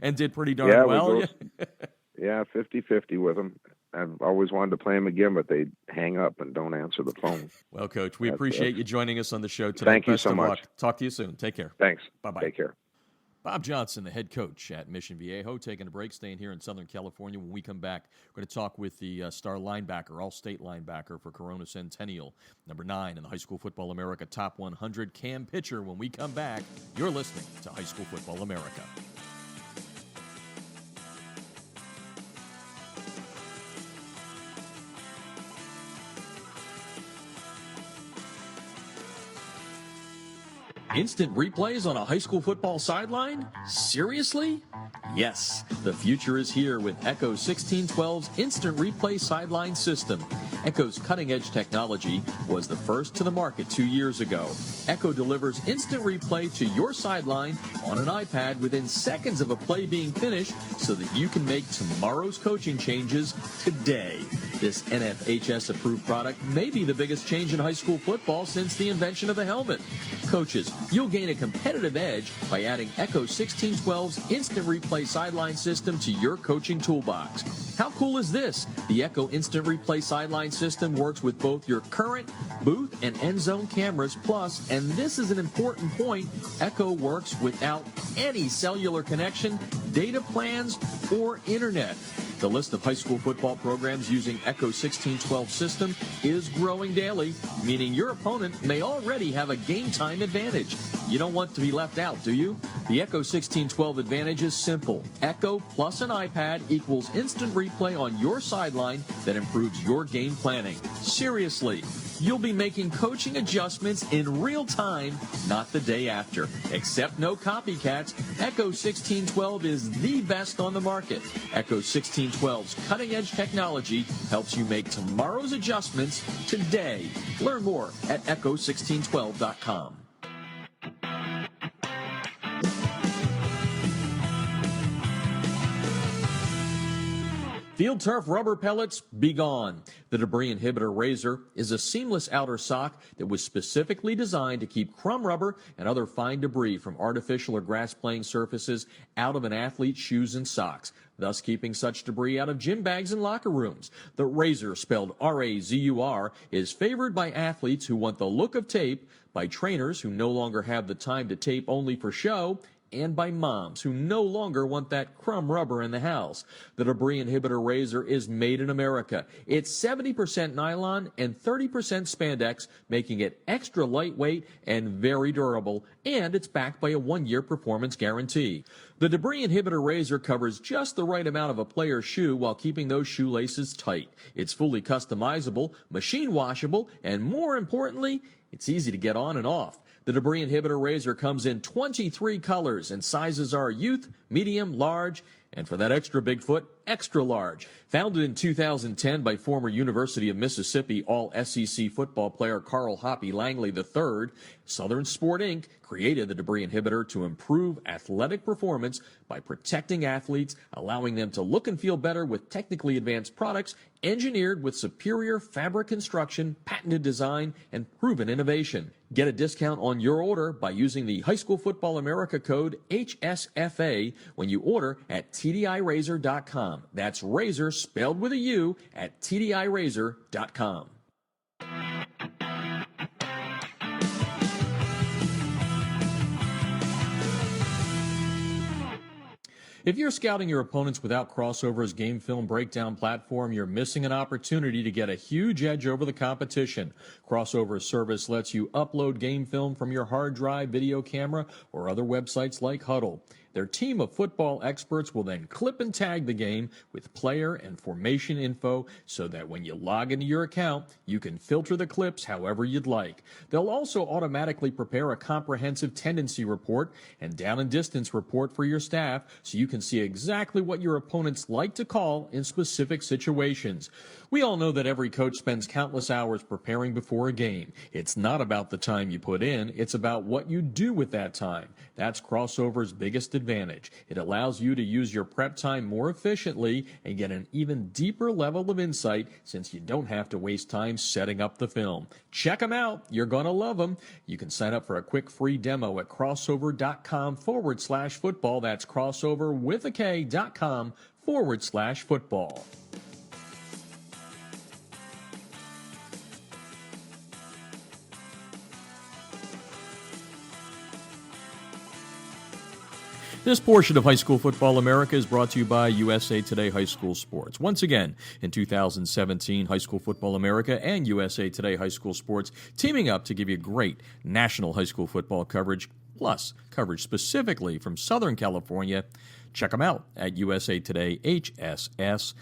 and did pretty darn well. Yeah, 50-50 with them. I've always wanted to play them again, but they hang up and don't answer the phone. Well, Coach, we appreciate you joining us on the show today. Thank you so much. Luck. Talk to you soon. Take care. Thanks. Bye-bye. Take care. Bob Johnson, the head coach at Mission Viejo, taking a break, staying here in Southern California. When we come back, we're going to talk with the star linebacker, all-state linebacker for Corona Centennial, number 9 in the High School Football America Top 100, Cam Pitcher. When we come back, you're listening to High School Football America. Instant replays on a high school football sideline? Seriously? Yes, the future is here with Echo 1612's Instant Replay Sideline System. Echo's cutting-edge technology was the first to the market 2 years ago. Echo delivers instant replay to your sideline on an iPad within seconds of a play being finished so that you can make tomorrow's coaching changes today. This NFHS-approved product may be the biggest change in high school football since the invention of the helmet. Coaches, you'll gain a competitive edge by adding Echo 1612's Instant Replay Sideline System to your coaching toolbox. How cool is this? The Echo Instant Replay Sideline System works with both your current booth and end zone cameras, plus, and this is an important point, Echo works without any cellular connection, data plans, or internet. The list of high school football programs using Echo 1612 system is growing daily, meaning your opponent may already have a game time advantage. You don't want to be left out, do you? The Echo 1612 advantage is simple. Echo plus an iPad equals instant replay on your sideline that improves your game planning. Seriously, you'll be making coaching adjustments in real time, not the day after. Except no copycats, Echo 1612 is the best on the market. Echo 1612's cutting-edge technology helps you make tomorrow's adjustments today. Learn more at echo1612.com. Field turf rubber pellets, be gone. The Debris Inhibitor Razor is a seamless outer sock that was specifically designed to keep crumb rubber and other fine debris from artificial or grass-playing surfaces out of an athlete's shoes and socks, thus keeping such debris out of gym bags and locker rooms. The Razor, spelled R-A-Z-U-R, is favored by athletes who want the look of tape, by trainers who no longer have the time to tape only for show, and by moms who no longer want that crumb rubber in the house. The Debris Inhibitor Razor is made in America. It's 70% nylon and 30% spandex, making it extra lightweight and very durable, and it's backed by a 1-year performance guarantee. The Debris Inhibitor Razor covers just the right amount of a player's shoe while keeping those shoelaces tight. It's fully customizable, machine washable, and more importantly, it's easy to get on and off. The Debris Inhibitor Razor comes in 23 colors, and sizes are youth, medium, large, and for that extra big foot, extra large. Founded in 2010 by former University of Mississippi All-SEC football player Carl Hoppy Langley III, Southern Sport Inc. created the Debris Inhibitor to improve athletic performance by protecting athletes, allowing them to look and feel better with technically advanced products engineered with superior fabric construction, patented design, and proven innovation. Get a discount on your order by using the High School Football America code HSFA when you order at TDIRazor.com. That's razor spelled with a U at TDIRazor.com. If you're scouting your opponents without Crossover's game film breakdown platform, you're missing an opportunity to get a huge edge over the competition. Crossover's service lets you upload game film from your hard drive, video camera, or other websites like Huddle. Their team of football experts will then clip and tag the game with player and formation info so that when you log into your account, you can filter the clips however you'd like. They'll also automatically prepare a comprehensive tendency report and down and distance report for your staff so you can see exactly what your opponents like to call in specific situations. We all know that every coach spends countless hours preparing before a game. It's not about the time you put in, it's about what you do with that time. That's Crossover's biggest advantage. It allows you to use your prep time more efficiently and get an even deeper level of insight since you don't have to waste time setting up the film. Check them out. You're going to love them. You can sign up for a quick free demo at crossover.com/football. That's crossover with a K.com/football. This portion of High School Football America is brought to you by USA Today High School Sports. Once again, in 2017, High School Football America and USA Today High School Sports teaming up to give you great national high school football coverage, plus coverage specifically from Southern California. Check them out at usatodayhss.com.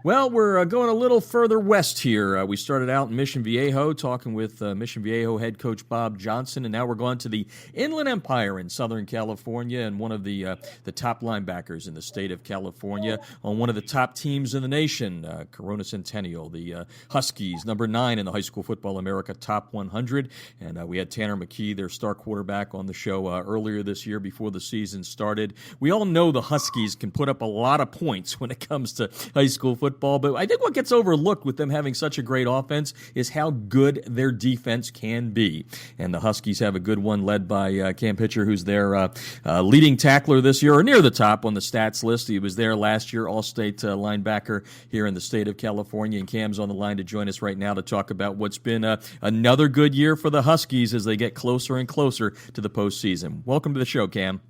Well, we're going a little further west here. We started out in Mission Viejo talking with Mission Viejo head coach Bob Johnson, and now we're going to the Inland Empire in Southern California and one of the top linebackers in the state of California on one of the top teams in the nation, Corona Centennial, the Huskies, number 9 in the High School Football America Top 100. And we had Tanner McKee, their star quarterback, on the show earlier this year before the season started. We all know the Huskies can put up a lot of points when it comes to high school football, but I think what gets overlooked with them having such a great offense is how good their defense can be. And the Huskies have a good one led by Cam Pitcher, who's their leading tackler this year, or near the top on the stats list. He was there last year, All-State linebacker here in the state of California, and Cam's on the line to join us right now to talk about what's been another good year for the Huskies as they get closer and closer to the postseason. Welcome to the show, Cam.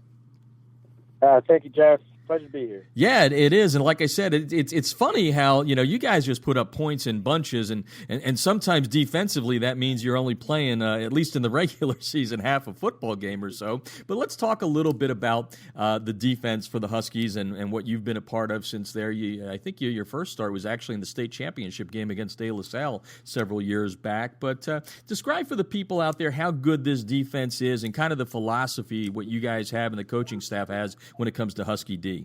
Thank you, Jeff. Pleasure to be here. Yeah, it is, and like I said, it's funny how you guys just put up points in bunches, and sometimes defensively that means you're only playing at least in the regular season half a football game or so. But let's talk a little bit about the defense for the Huskies and what you've been a part of since there. I think your first start was actually in the state championship game against De La Salle several years back. But describe for the people out there how good this defense is and kind of the philosophy what you guys have and the coaching staff has when it comes to Husky D.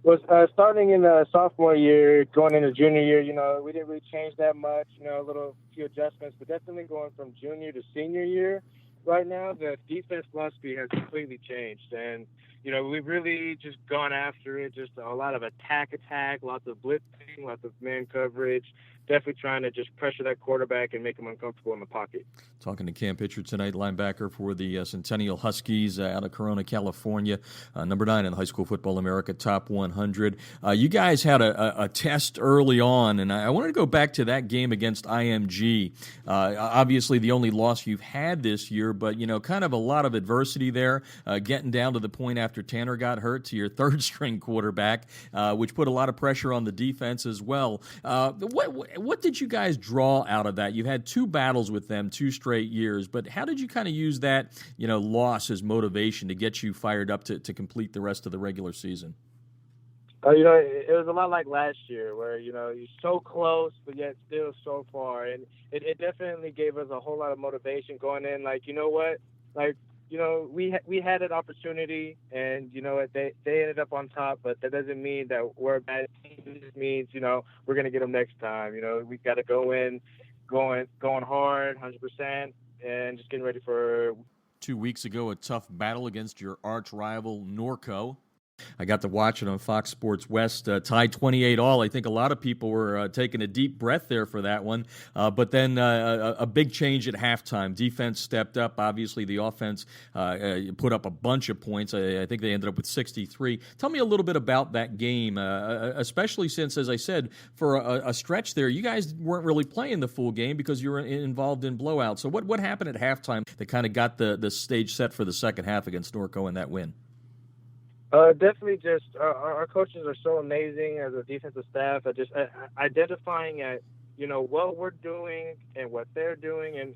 Was starting in sophomore year, going into junior year, we didn't really change that much, a few adjustments, but definitely going from junior to senior year. Right now, the defense philosophy has completely changed, and we've really just gone after it. Just a lot of attack, lots of blitzing, lots of man coverage. Definitely trying to just pressure that quarterback and make him uncomfortable in the pocket. Talking to Cam Pitcher tonight, linebacker for the Centennial Huskies out of Corona, California, number 9 in the High School Football America Top 100. You guys had a test early on, and I wanted to go back to that game against IMG. Obviously, the only loss you've had this year, but kind of a lot of adversity there, getting down to the point after Tanner got hurt to your third-string quarterback, which put a lot of pressure on the defense as well. What did you guys draw out of that? You've had 2 battles with them, 2 straight years, but how did you kind of use that, loss as motivation to get you fired up to complete the rest of the regular season? It was a lot like last year where, you're so close, but yet still so far. And it definitely gave us a whole lot of motivation going in. We had an opportunity, and they ended up on top, but that doesn't mean that we're a bad team. It just means we're gonna get them next time. We got to go in, going hard, 100%, and just getting ready for. 2 weeks ago, a tough battle against your arch rival Norco. I got to watch it on Fox Sports West, tied 28-all. I think a lot of people were taking a deep breath there for that one. But then a big change at halftime. Defense stepped up. Obviously, the offense put up a bunch of points. I think they ended up with 63. Tell me a little bit about that game, especially since, as I said, for a stretch there, you guys weren't really playing the full game because you were involved in blowouts. So what happened at halftime that kind of got the stage set for the second half against Norco and that win? Definitely just our coaches are so amazing as a defensive staff at just identifying at, what we're doing and what they're doing and,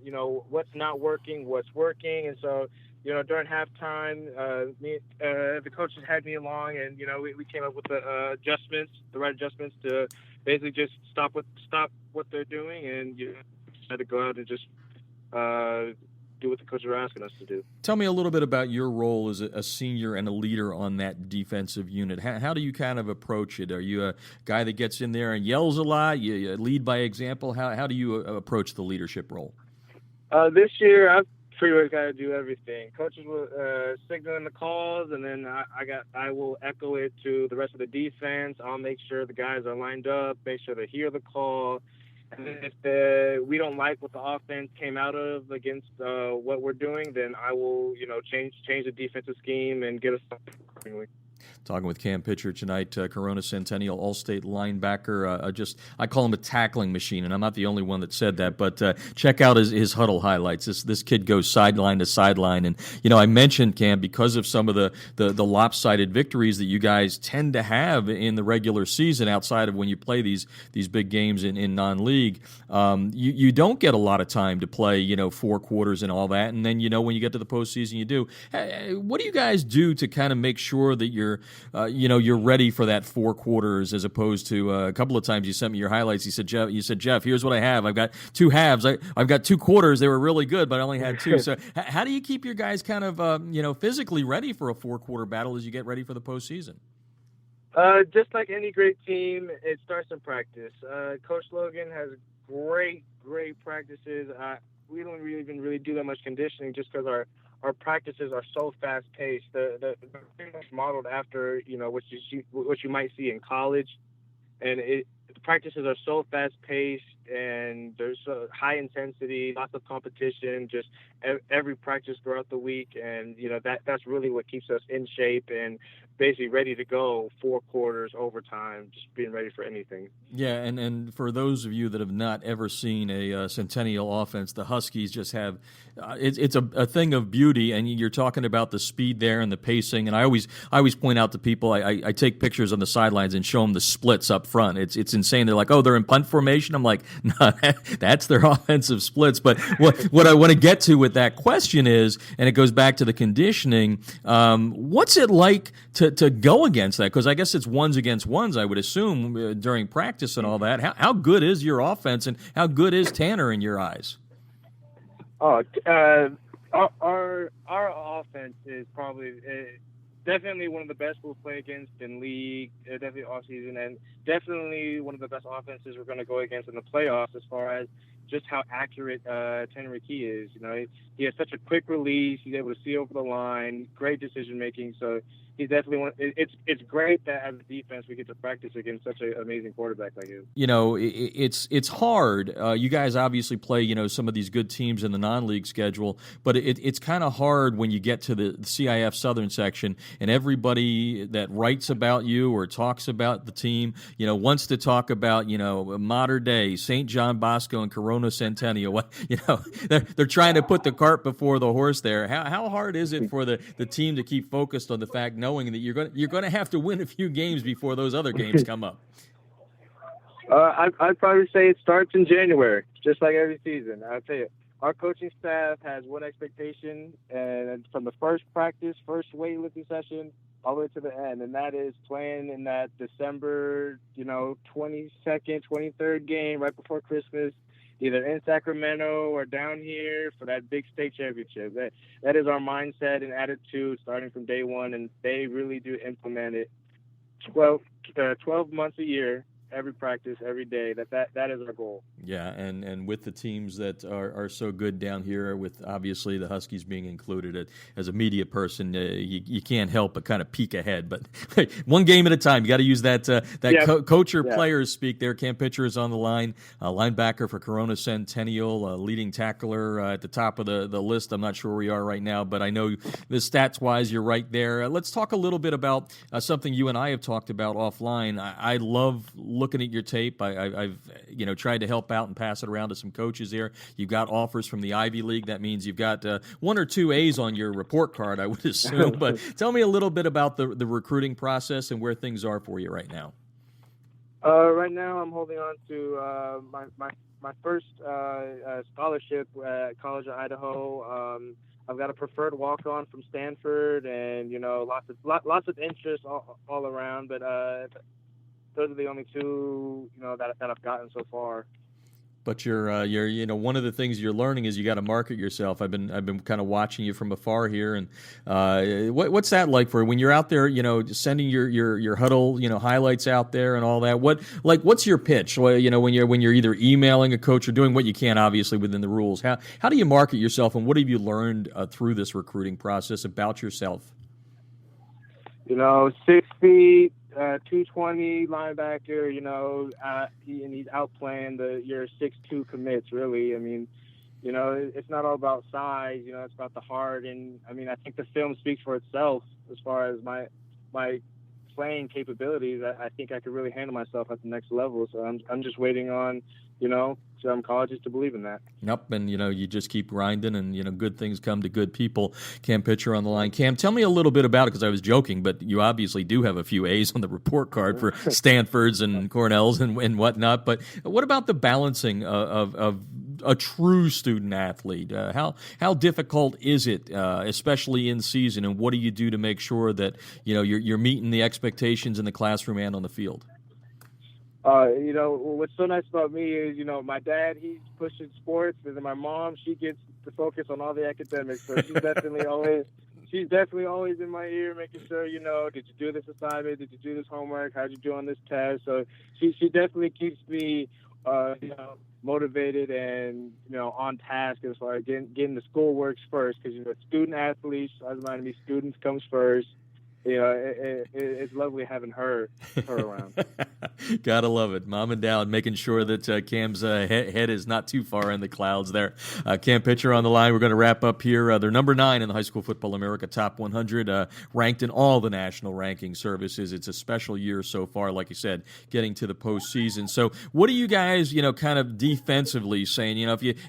what's not working, what's working. And so during halftime, the coaches had me along, and we came up with the right adjustments to basically just stop what they're doing, and had to go out and just do what the coaches were asking us to do. Tell me a little bit about your role as a senior and a leader on that defensive unit. How do you kind of approach it? Are you a guy that gets in there and yells a lot? You lead by example? How do you approach the leadership role? This year, I've pretty much got to do everything. Coaches will signal in the calls, and then I will echo it to the rest of the defense. I'll make sure the guys are lined up, make sure they hear the call. And then if we don't like what the offense came out of against what we're doing, then I will, change the defensive scheme and get us accordingly. Talking with Cam Pitcher tonight, Corona Centennial All-State linebacker. I call him a tackling machine, and I'm not the only one that said that. But check out his huddle highlights. This kid goes sideline to sideline, and I mentioned, Cam, because of some of the lopsided victories that you guys tend to have in the regular season, outside of when you play these big games in non-league, you don't get a lot of time to play 4 quarters and all that, and then when you get to the postseason, you do. What do you guys do to kind of make sure that you're ready for that 4 quarters, as opposed to a couple of times you sent me your highlights. You said, Jeff, here's what I have. I've got 2 halves. I've got 2 quarters. They were really good, but I only had 2. So how do you keep your guys kind of, physically ready for a 4-quarter battle as you get ready for the postseason? Just like any great team, it starts in practice. Coach Logan has great practices. We don't even really do that much conditioning just because our practices are so fast paced. They're pretty much modeled after what you might see in college, and the practices are so fast paced and there's high intensity, lots of competition, just every practice throughout the week, and that's really what keeps us in shape and basically ready to go 4 quarters, overtime, just being ready for anything. Yeah, and for those of you that have not ever seen a Centennial offense, the Huskies just have it's a thing of beauty, and you're talking about the speed there and the pacing. And I always point out to people, I take pictures on the sidelines and show them the splits up front. It's insane. They're like, oh, they're in punt formation. I'm like, no, that's their offensive splits. But what I want to get to with that question is, and it goes back to the conditioning, what's it like to go against that? Because I guess it's ones against ones, I would assume, during practice and all that. How good is your offense, and how good is Tanner in your eyes? Oh, our offense is probably definitely one of the best we'll play against in league, definitely off season, and definitely one of the best offenses we're going to go against in the playoffs as far as just how accurate Tanner McKee is. He has such a quick release. He's able to see over the line, great decision making. So he's definitely one. It's great that as a defense we get to practice against such an amazing quarterback like him. It's hard. You guys obviously play some of these good teams in the non-league schedule, but it's kind of hard when you get to the CIF Southern section and everybody that writes about you or talks about the team wants to talk about modern day St. John Bosco and Corona Centennial. They're trying to put the cart before the horse there. How hard is it for the team to keep focused on the fact, knowing that you're going to have to win a few games before those other games come up? I'd probably say it starts in January, just like every season. I'll tell you, our coaching staff has one expectation, and from the first practice, first weightlifting session, all the way to the end, and that is playing in that December, 22nd, 23rd game right before Christmas, either in Sacramento or down here for that big state championship. That is our mindset and attitude starting from day one, and they really do implement it 12 months a year, every practice, every day. That is our goal. Yeah, and with the teams that are so good down here, with obviously the Huskies being included, as a media person, you can't help but kind of peek ahead. But one game at a time. You got to use that coach or players speak there. Cam Pitcher is on the line, linebacker for Corona Centennial, leading tackler at the top of the list. I'm not sure where we are right now, but I know the stats-wise you're right there. Let's talk a little bit about something you and I have talked about offline. I love looking at your tape. I've tried to help out and pass it around to some coaches here. You've got offers from the Ivy League. That means you've got 1 or 2 A's on your report card, I would assume. But tell me a little bit about the recruiting process and where things are for you right now. Right now, I'm holding on to my first scholarship at College of Idaho. I've got a preferred walk-on from Stanford, and lots of interest all around. But those are the only two that I've gotten so far. But you're one of the things you're learning is you got to market yourself. I've been kind of watching you from afar here, and what's that like for when you're out there, sending your huddle, highlights out there and all that. What's your pitch? When you're either emailing a coach or doing what you can, obviously within the rules. How do you market yourself, and what have you learned through this recruiting process about yourself? 6 feet. 220 linebacker, he's outplaying your 6'2" commits, really. I mean, it's not all about size, it's about the heart. And I mean, I think the film speaks for itself as far as my playing capabilities. I think I could really handle myself at the next level. So I'm just waiting on, some colleges to believe in that. Yep, and you just keep grinding, and good things come to good people. Cam Pitcher on the line. Cam, tell me a little bit about it, because I was joking, but you obviously do have a few A's on the report card for Stanfords and Cornells and whatnot. But what about the balancing of a true student athlete? How difficult is it, especially in season, and what do you do to make sure that you're meeting the expectations in the classroom and on the field? What's so nice about me is, my dad, he's pushing sports, and then my mom, she gets to focus on all the academics. So she's definitely always in my ear, making sure, did you do this assignment? Did you do this homework? How'd you do on this test? So she definitely keeps me, motivated and, on task as far as getting the schoolwork first, because, student athletes, as reminded me, students comes first. It's lovely having her around. Gotta love it. Mom and Dad making sure that Cam's head is not too far in the clouds there. Cam Pitcher on the line. We're going to wrap up here. They're number 9 in the High School Football America Top 100, ranked in all the national ranking services. It's a special year so far, like you said, getting to the postseason. So what are you guys, kind of defensively saying?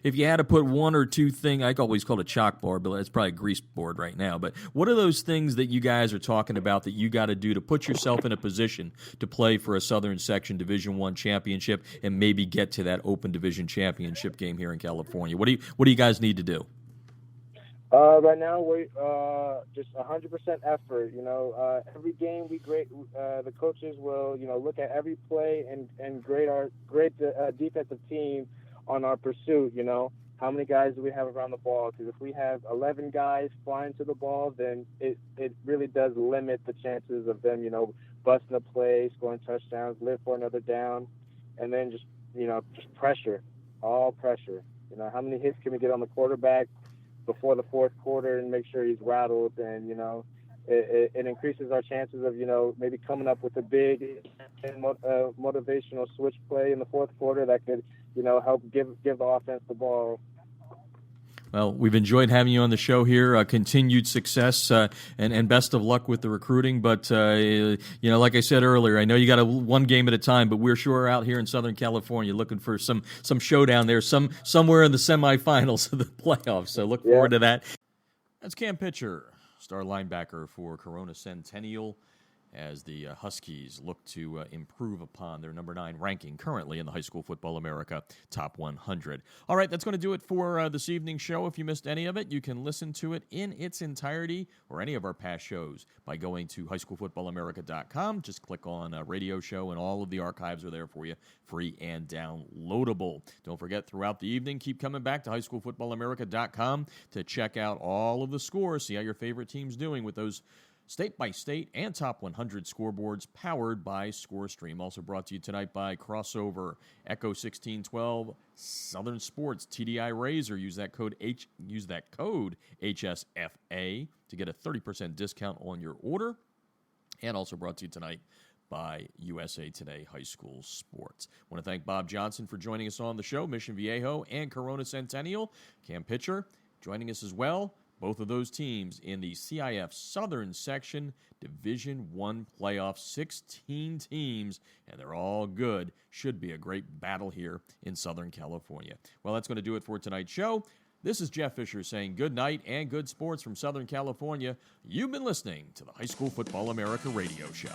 If you had to put one or two things, I always call it a chalkboard, but it's probably a grease board right now. But what are those things that you guys are talking about that you got to do to put yourself in a position to play for a Southern Section Division I championship and maybe get to that Open Division championship game here in California? What do you guys need to do? Right now, we just 100% effort. Every game we grade. The coaches will look at every play and grade the defensive team on our pursuit. How many guys do we have around the ball? Because if we have 11 guys flying to the ball, then it really does limit the chances of them, busting a play, scoring touchdowns, live for another down, and then just pressure, all pressure. How many hits can we get on the quarterback before the fourth quarter and make sure he's rattled? And, it increases our chances of, maybe coming up with a big motivational switch play in the fourth quarter that could, help give the offense the ball. Well, we've enjoyed having you on the show here. Continued success and best of luck with the recruiting. But, like I said earlier, I know you got one game at a time, but we're sure out here in Southern California looking for some showdown there, somewhere in the semifinals of the playoffs. So look forward to that. That's Cam Pitcher, star linebacker for Corona Centennial, as the Huskies look to improve upon their number 9 ranking currently in the High School Football America Top 100. All right, that's going to do it for this evening's show. If you missed any of it, you can listen to it in its entirety or any of our past shows by going to highschoolfootballamerica.com. Just click on radio show, and all of the archives are there for you, free and downloadable. Don't forget, throughout the evening, keep coming back to highschoolfootballamerica.com to check out all of the scores, see how your favorite team's doing with those state-by-state and top 100 scoreboards powered by ScoreStream. Also brought to you tonight by Crossover, Echo 1612, Southern Sports, TDI Razor. Use that code HSFA to get a 30% discount on your order. And also brought to you tonight by USA Today High School Sports. I want to thank Bob Johnson for joining us on the show, Mission Viejo and Corona Centennial. Cam Pitcher joining us as well. Both of those teams in the CIF Southern Section Division I playoff, 16 teams, and they're all good. Should be a great battle here in Southern California. Well, that's going to do it for tonight's show. This is Jeff Fisher saying good night and good sports from Southern California. You've been listening to the High School Football America radio show.